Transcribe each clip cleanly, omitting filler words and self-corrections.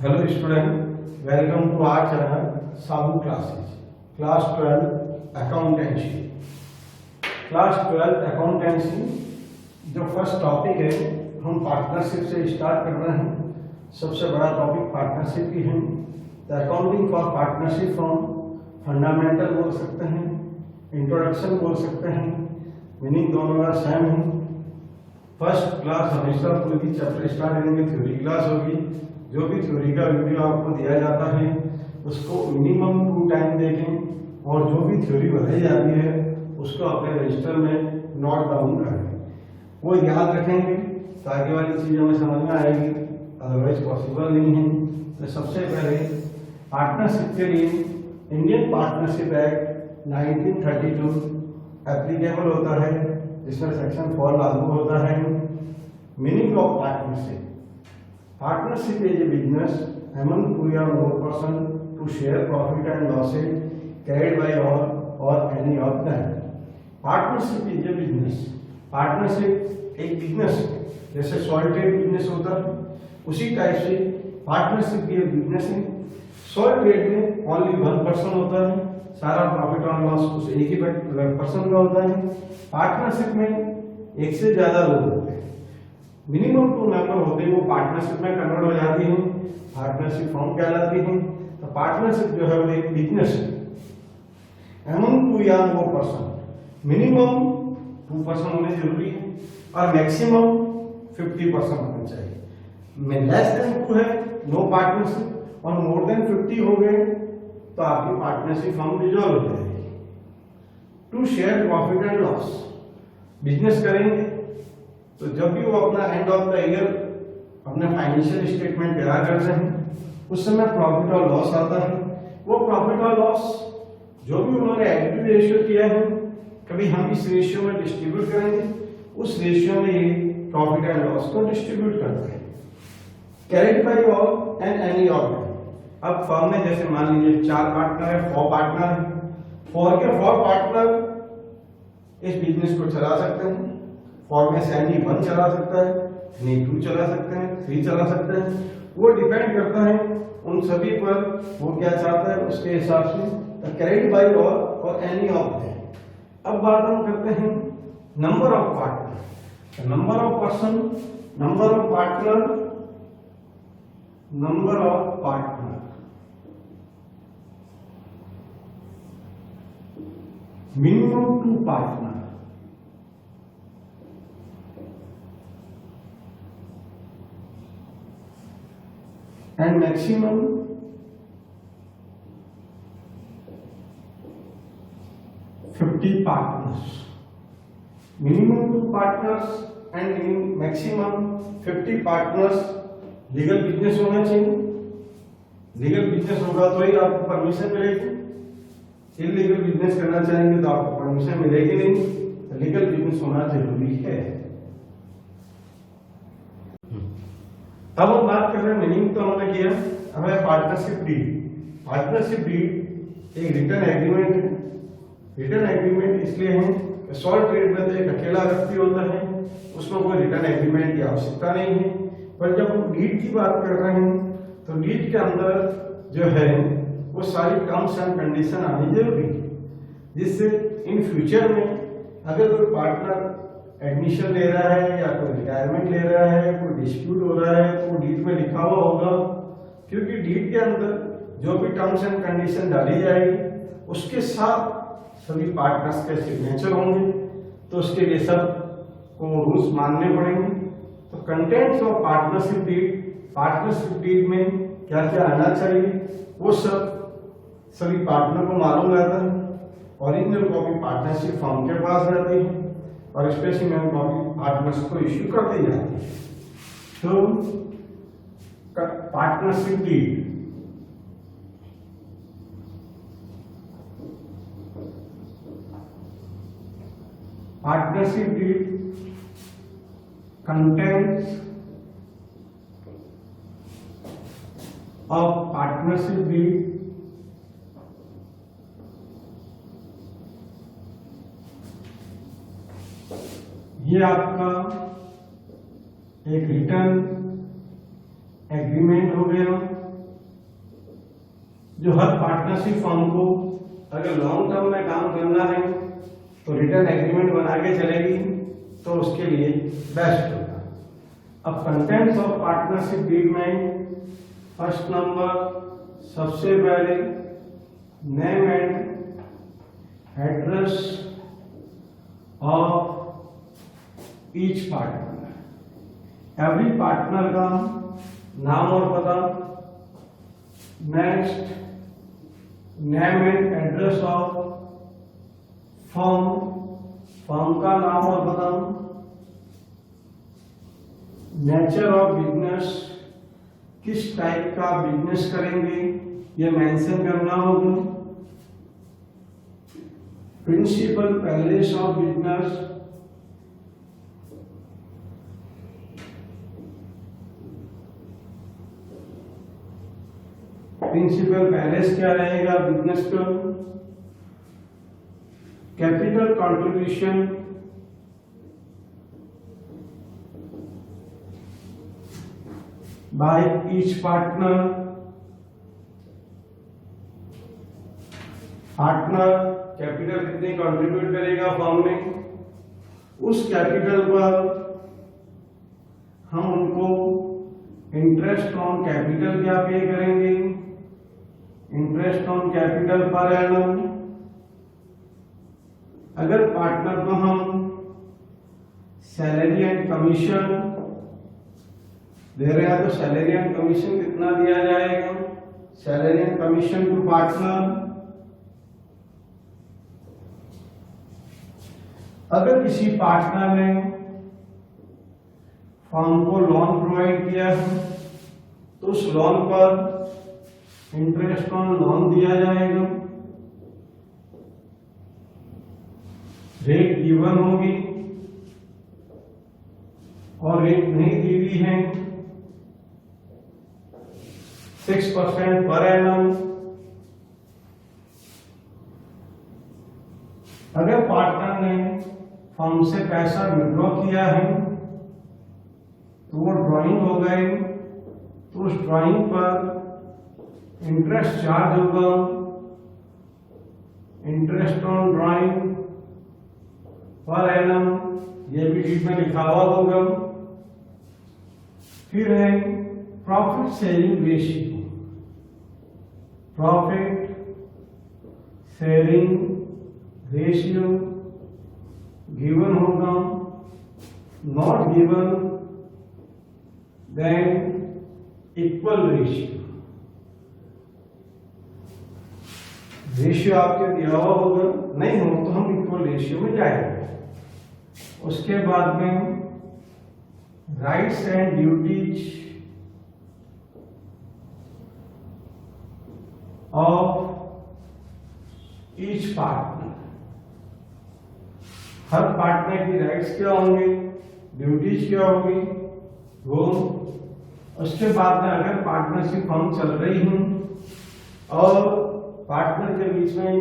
Hello student, welcome to our channel Sabu Classes. Class 12 Accountancy. Class 12 Accountancy जो first topic है हम partnership से start कर रहे हैं। सबसे बड़ा टॉपिक पार्टनरशिप ही है। The accounting for partnership from fundamental बोल सकते हैं, इंट्रोडक्शन बोल सकते हैं, मीनिंग दोनों का सेम है। फर्स्ट क्लास हमेशा कोई भी चैप्टर स्टार्ट करेंगे थ्योरी क्लास होगी। जो भी थ्योरी का वीडियो आपको दिया जाता है उसको मिनिमम 2 टाइम देखें और जो भी थ्योरी बताई जाती है उसको अपने रजिस्टर में नोट डाउन करें। वो याद रखेंगे तो आगे वाली चीज़ों में समझ में आएगी, अदरवाइज पॉसिबल नहीं है। तो सबसे पहले पार्टनरशिप के लिए इंडियन पार्टनरशिप एक्ट 1932 एप्लीकेबल होता है, जिसमें सेक्शन 4 लागू होता है। Meaning of partnership: partnership is a business among two or more persons to share profit and losses carried by all or any of them. Partnership is a business. Partnership एक business है, जैसे soil trade business होता है उसी type से partnership भी एक business है। सॉइल ट्रेड में ओनली 1 पर्सन होता है, सारा प्रॉफिट और लॉस उस एक ही पर्सन का होता है। पार्टनरशिप में एक से ज्यादा लोग होते हैं, मिनिमम 2 मेंबर होते हैं, वो पार्टनरशिप में कन्वर्ट हो जाती है, पार्टनरशिप फॉर्म कहलाती है। तो पार्टनरशिप जो है वो एक बिजनेस है अमंग 2 या मोर पर्सन। मिनिमम 2 पर्सन होने जरूरी है और मैक्सिमम 50% होना चाहिए। लेस देन 2 है नो पार्टनरशिप और मोर देन 50 हो गए तो आपकी पार्टनरशिप फॉर्म डिसॉल्व हो जाएगी। To share profit and loss, business करेंगे तो जब भी वो अपना एंड ऑफ द ईयर अपना फाइनेंशियल स्टेटमेंट तैयार करते हैं उस समय प्रॉफिट और लॉस आता है। वो प्रॉफिट और लॉस जो भी उन्होंने एग्रीगेट रेशियो किया है, कभी हम इस रेशियो में डिस्ट्रीब्यूट करेंगे, उस रेशियो में ये प्रॉफिट एंड लॉस को डिस्ट्रीब्यूट करते हैं। Carried by all and any of them. अब फर्म में जैसे मान लीजिए 4 पार्टनर है, 4 पार्टनर है, 4 के 4 पार्टनर इस बिजनेस को चला सकते हैं। फॉर में से एनी 1 चला सकता है, एनी 2 चला सकते हैं, 3 चला सकते हैं। वो डिपेंड करता है उन सभी पर वो क्या चाहता है, उसके हिसाब से कैरिड बाय ऑल और एनी ऑफ देम। अब बात हम करते हैं number of partner, number of person, number of partner, number of partner. Minimum 2 partner and maximum 50 partners. Minimum 2 partners and maximum 50 partners. Legal business होना चाहिए, लीगल बिजनेस होगा तो ही आपको परमिशन मिलेगी। इलीगल बिजनेस करना चाहेंगे तो आपको परमिशन मिलेगी नहीं, तो लीगल बिजनेस होना जरूरी है। अब हम बात कर रहे हैं मीनिंग तो हमने किया, अब है पार्टनरशिप डीड। पार्टनरशिप डीड एक रिटर्न एग्रीमेंट है। रिटर्न एग्रीमेंट इसलिए है कि सॉल्ट ट्रेड में तो एक अकेला व्यक्ति होता है, उसमें कोई रिटर्न एग्रीमेंट की आवश्यकता नहीं है। पर जब हम डीड की बात कर रहे हैं तो डीड के अंदर जो है वो सारी टर्म्स एंड कंडीशन आनी जरूरी है, जिससे इन फ्यूचर में अगर कोई पार्टनर एडमिशन ले रहा है या कोई रिटायरमेंट ले रहा है, कोई डिस्प्यूट हो रहा है, तो डीड में लिखा हुआ होगा। क्योंकि डीड के अंदर जो भी टर्म्स एंड कंडीशन डाली जाएगी उसके साथ सभी पार्टनर्स के सिग्नेचर होंगे, तो उसके लिए सब को रूल्स मानने पड़ेंगे। तो contents of partnership deed, partnership deed में क्या क्या आना चाहिए वो सब सभी पार्टनर को मालूम रहता है। ओरिजिनल कॉपी पार्टनरशिप फर्म के पास रहती है और स्पेसिमेन कॉपी पार्टनर्स को इश्यू कर दी जाती है। तो partnership deed, partnership deed contents of partnership deed ये आपका एक रिटर्न एग्रीमेंट हो गया जो हर पार्टनरशिप फर्म को अगर लॉन्ग टर्म में काम करना है तो रिटर्न एग्रीमेंट बना के चलेगी तो उसके लिए बेस्ट होगा। अब कंटेंट्स ऑफ पार्टनरशिप डीड में फर्स्ट नंबर सबसे पहले name and address of each partner, every partner का नाम और पता। Next name and address of firm, firm का नाम और पता। नेचर ऑफ बिजनेस, किस टाइप का बिजनेस करेंगे ये मेंशन करना होगा। Principal palace of business, principal palace क्या रहेगा बिजनेस का। Capital contribution, by each partner, partner capital कितनी कंट्रीब्यूट करेगा फर्म में, उस कैपिटल पर हम उनको इंटरेस्ट ऑन कैपिटल क्या पे करेंगे, interest on capital per annum. अगर पार्टनर को हम सैलरी एंड कमीशन दे रहे हैं तो सैलरी एंड कमीशन कितना दिया जाएगा, salary and commission to partner. अगर किसी पार्टनर ने फर्म को लोन प्रोवाइड किया है तो उस लोन पर इंटरेस्ट ऑन लोन दिया जाएगा। रेट गिवन होगी और रेट नहीं दी हुई है 6% पर एनम। अगर पार्टनर ने फर्म से पैसा विड्रॉ किया है तो वो ड्राइंग हो गए तो उस ड्राइंग पर इंटरेस्ट चार्ज होगा, interest on drawing per annum, ये भी डीड में लिखा हुआ होगा। फिर है profit sharing ratio, profit sharing ratio given होगा, not given then equal ratio. Ratio आपके दिया हुआ होगा, नहीं हो तो हम इक्वल रेशियो में जाएंगे। उसके बाद में rights and duties of each partner, her partner की राइट्स क्या होंगे, ड्यूटीज क्या होगी वो। उसके बाद में अगर पार्टनरशिप फर्म चल रही है और पार्टनर के बीच में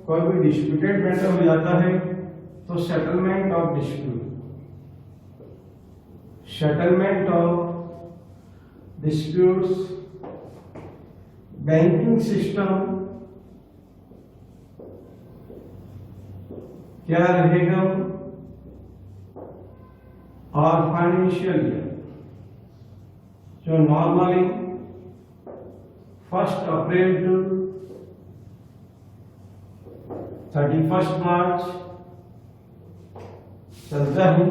कोई भी डिस्प्यूटेड मैटर हो जाता है तो settlement of dispute, settlement of disputes, banking system क्या रहेगा और फाइनेंशियल ईयर जो नॉर्मली 1 अप्रैल टू 31 मार्च चलता है।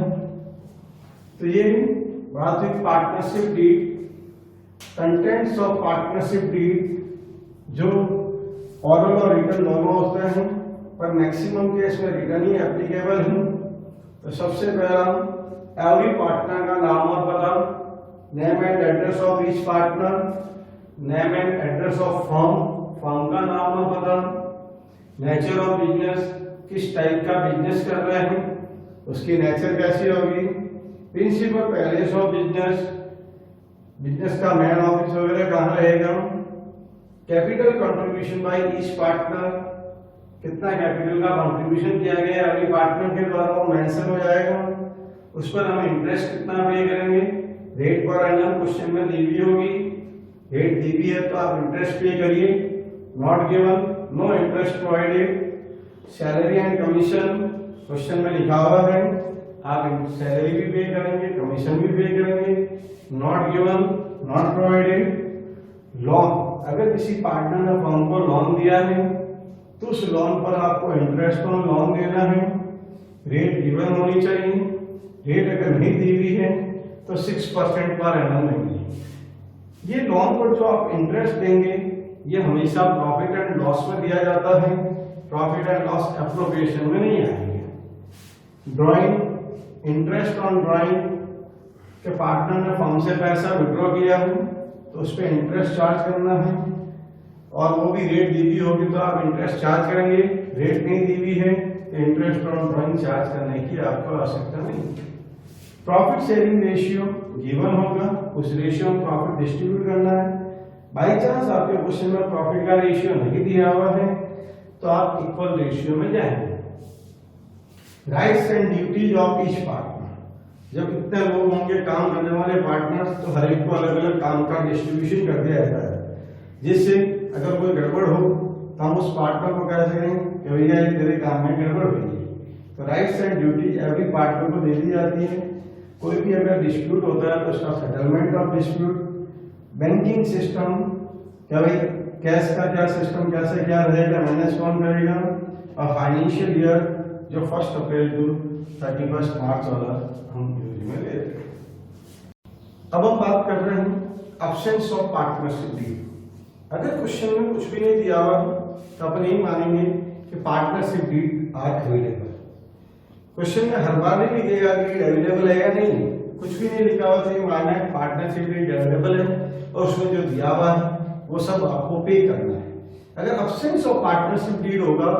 तो ये बात हुई partnership deed. Contents of partnership deed जो ऑरल और रिटन दोनों होते हैं पर मैक्सिमम केस में रिटन ही एप्लीकेबल है। तो सबसे पहला एवरी पार्टनर का नाम और पता, name and address of each partner, name and address of firm, firm का नाम और पता, नेचर ऑफ बिजनेस, किस टाइप का बिजनेस कर रहे हैं उसकी नेचर कैसी होगी, principal palace of business, business का मेन ऑफिस वगैरह कहाँ रहेगा, capital contribution by each partner, कितना कैपिटल का कंट्रीब्यूशन किया गया अभी पार्टनर के द्वारा वो मेंशन हो जाएगा। उस पर हम इंटरेस्ट कितना पे करेंगे, रेट पर एनम क्वेश्चन में दी हुई होगी, रेट दी हुई है तो आप इंटरेस्ट पे करिए not given, no interest provided. Salary and commission question में लिखा हुआ है, आप सैलरी भी पे करेंगे, कमीशन भी पे करेंगे। Not given, not provided. Loan, अगर किसी पार्टनर ने फर्म को लोन दिया है तो उस लोन पर आपको इंटरेस्ट ऑन लोन देना है। रेट गिवन होनी चाहिए। रेट अगर नहीं दी हुई है तो 6% पर एनम देंगे। ये लोन पर जो आप इंटरेस्ट देंगे ये हमेशा प्रॉफिट एंड लॉस में दिया जाता है, प्रॉफिट एंड लॉस एप्रोप्रिएशन में नहीं आएंगे। ड्राइंग, इंटरेस्ट ऑन ड्राइंग के पार्टनर ने फर्म से पैसा विड्रॉ किया है तो उस पर इंटरेस्ट चार्ज करना है, और वो भी रेट दी हुई होगी तो आप इंटरेस्ट चार्ज करेंगे। रेट नहीं दी हुई है तो इंटरेस्ट ऑन ड्राइंग चार्ज करने की आपको आवश्यकता नहीं। प्रॉफिट शेयरिंग रेशियो गिवन होगा, उस रेशियो में प्रॉफिट डिस्ट्रीब्यूट करना है। बाई चांस आपके क्वेश्चन में प्रॉफिट का रेशियो नहीं दिया हुआ है तो आप इक्वल रेशियो में जाएंगे। Rights and duties of each partner, जब इतने लोग होंगे काम करने वाले पार्टनर्स तो हर एक को अलग अलग काम का डिस्ट्रीब्यूशन कर दिया जाता है, जिससे अगर कोई गड़बड़ हो तो हम उस पार्टनर को कह सकें कि भैया ये तेरे काम में गड़बड़ हुई है। तो rights and duties every partner को दे दी जाती है। कोई भी अगर डिस्प्यूट होता है तो उसका settlement of dispute. Banking system, क्या भाई कैश का क्या सिस्टम कैसे क्या रहेगा, मैनेज कौन करेगा। और फाइनेंशियल ईयर जो 1 अप्रैल टू 31 मार्च वाला हम यूज में ले रहे हैं। अब हम बात कर रहे हैं एब्सेंस ऑफ पार्टनरशिप डीड। अगर क्वेश्चन में कुछ भी नहीं दिया हुआ तो अपन यही मानेंगे कि partnership deed are available. Question में हर बार नहीं लिखेगा कि अवेलेबल है या नहीं, कुछ भी नहीं लिखा हुआ तो ये मानना है पार्टनरशिप डीड अवेलेबल है और उसमें जो दिया हुआ है वो सब आपको पे करना है। अगर एब्सेंस ऑफ पार्टनरशिप डीड होगा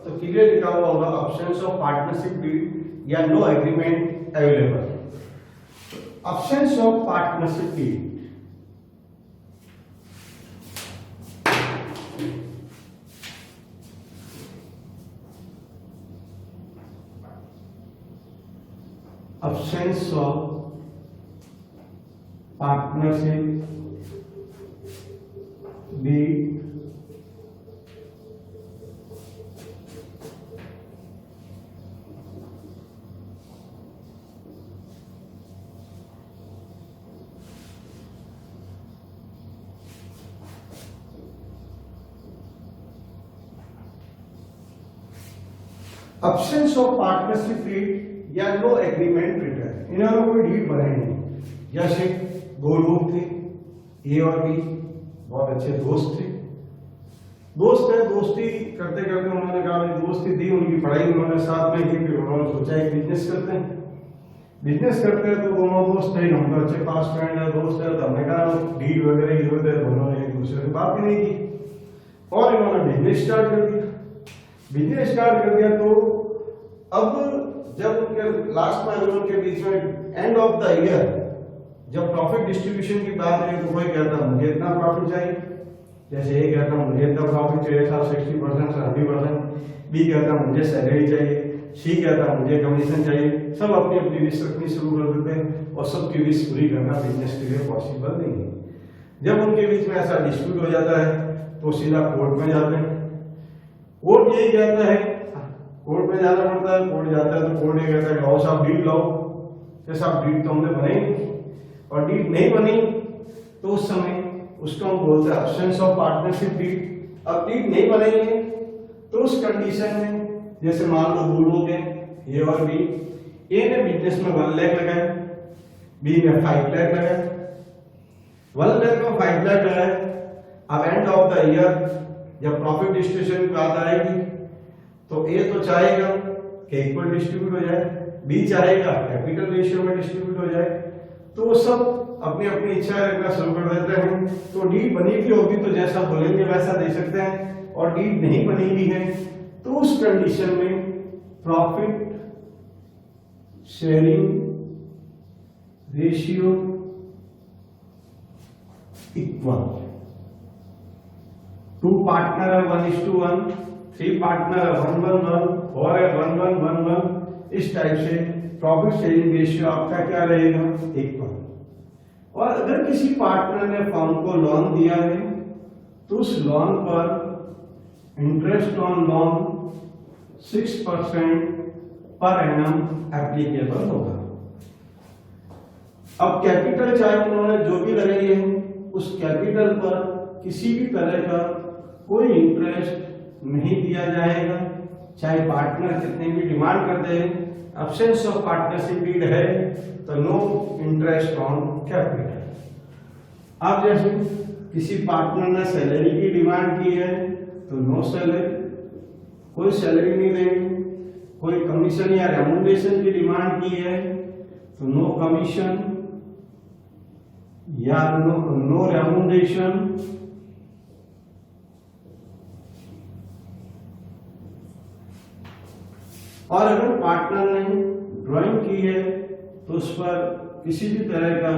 तो क्लियर लिखा हुआ होगा एब्सेंस ऑफ पार्टनरशिप डीड या no agreement available. Absence of partnership deed, absence of partnership deed absence of partnership deed या नो एग्रीमेंट रिटर्न, इन्होंने कोई डीड बनाई नहीं। जैसे दो लोग थे, ए और बी, बहुत अच्छे दोस्त थे। दोस्त है, दोस्ती करते करते उन्होंने कहा दोस्ती थी, उनकी पढ़ाई उन्होंने साथ में की, फिर उन्होंने सोचा एक बिजनेस करते हैं। बिजनेस करते हैं तो दोनों दोस्त थे, हम तो अच्छे पास फ्रेंड है, दोस्त है, तो हमने कहा डीड वगैरह की जरूरत है, दोनों ने एक दूसरे से बात ही नहीं की और इन्होंने बिजनेस स्टार्ट कर दिया। बिजनेस स्टार्ट कर दिया तो अब जब उनके लास्ट में अगर उनके बीच में एंड ऑफ द ईयर जब प्रॉफिट डिस्ट्रीब्यूशन की बात है तो कोई कहता मुझे इतना प्रॉफिट चाहिए, जैसे ए कहता मुझे इतना प्रॉफिट चाहिए था 60% से 70%, बी कहता मुझे सैलरी चाहिए, सी कहता मुझे कमीशन चाहिए। सब अपनी अपनी विश रखनी शुरू कर देते हैं और सबकी विश पूरी करना बिजनेस के लिए पॉसिबल नहीं है। जब उनके बीच में ऐसा डिस्प्यूट हो जाता है तो सीधा कोर्ट में जाते हैं। कोर्ट यही कहता है, कोर्ट में जाना पड़ता है, कोर्ट जाता है तो कोर्ट ये कहता है लाओ साहब डीड लाओ, तो साहब डीड तो हमने बनाई नहीं, और डीड नहीं बनी तो उस समय उसको हम बोलते हैं एब्सेंस ऑफ पार्टनरशिप डीड। अब डीड नहीं बनेंगे तो उस कंडीशन में जैसे मान लो दो लोग हैं ए और बी, ए ने बिजनेस में 1 लाख लगाया, बी ने 5 लाख लगाया, 1 लाख में 5 लाख लगाया। अब एंड ऑफ द ईयर जब प्रॉफिट डिस्ट्रीब्यूशन की बात आएगी तो ए तो चाहेगा कि इक्वल डिस्ट्रीब्यूट हो जाए, बी चाहेगा कैपिटल रेशियो में डिस्ट्रीब्यूट हो जाए, तो वो सब अपनी अपनी इच्छा रखना शुरू कर देते हैं। तो डीड बनी भी होगी तो जैसा बोलेंगे वैसा दे सकते हैं, और डीड नहीं बनी भी है तो उस कंडीशन में profit sharing ratio equal, 2 partner है 1:1, 3 पार्टनर है 1:1, 4 है 1:1, इस टाइप से प्रॉफिट शेयरिंग रेशियो आपका क्या रहेगा, इक्वल। और अगर किसी पार्टनर ने फर्म को लोन दिया है तो उस लोन पर interest on loan 6% per annum applicable होगा। अब कैपिटल चाहे उन्होंने जो भी लगाई है उस कैपिटल पर किसी भी तरह का कोई इंटरेस्ट नहीं दिया जाएगा, चाहे पार्टनर कितने भी डिमांड कर दे। एब्सेंस ऑफ पार्टनरशिप डीड है तो नो इंटरेस्ट ऑन कैपिटल। अब जैसे किसी पार्टनर ने सैलरी की डिमांड की है तो नो सैलरी, कोई सैलरी नहीं देंगे। कोई कमीशन या रेम्यूनरेशन की डिमांड की है तो नो कमीशन या नो रेम्यूनरेशन। और अगर पार्टनर ने ड्राइंग की है तो उस पर किसी भी तरह का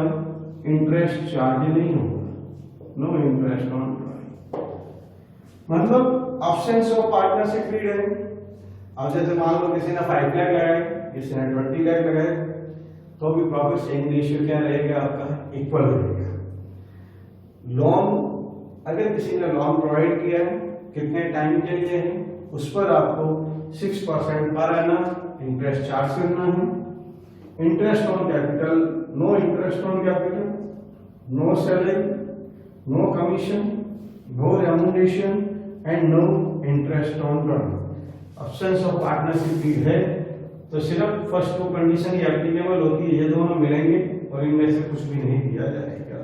इंटरेस्ट चार्ज नहीं होगा, नो इंटरेस्ट ऑन ड्राइंग। मतलब ऑब्सेंस ऑफ पार्टनरशिप डीड है। अब जैसे मान लो किसी ने 5 लाख लगाए, किसी ने 20 लाख लगाए, तो भी प्रॉफिट शेयरिंग रेशियो क्या रहेगा आपका? इक्वल रहेगा। लोन अगर किसी ने लोन प्रोवाइड किया है कितने टाइम के लिए है उस पर आपको 6% पर एनम इंटरेस्ट चार्ज करना है। Interest on capital, no interest on capital, no salary, no commission, no remuneration and no interest on loan. Absence of partnership deed है तो सिर्फ फर्स्ट 2 कंडीशन ही एप्लीकेबल होती है, ये दोनों मिलेंगे और इनमें से कुछ भी नहीं दिया जाएगा।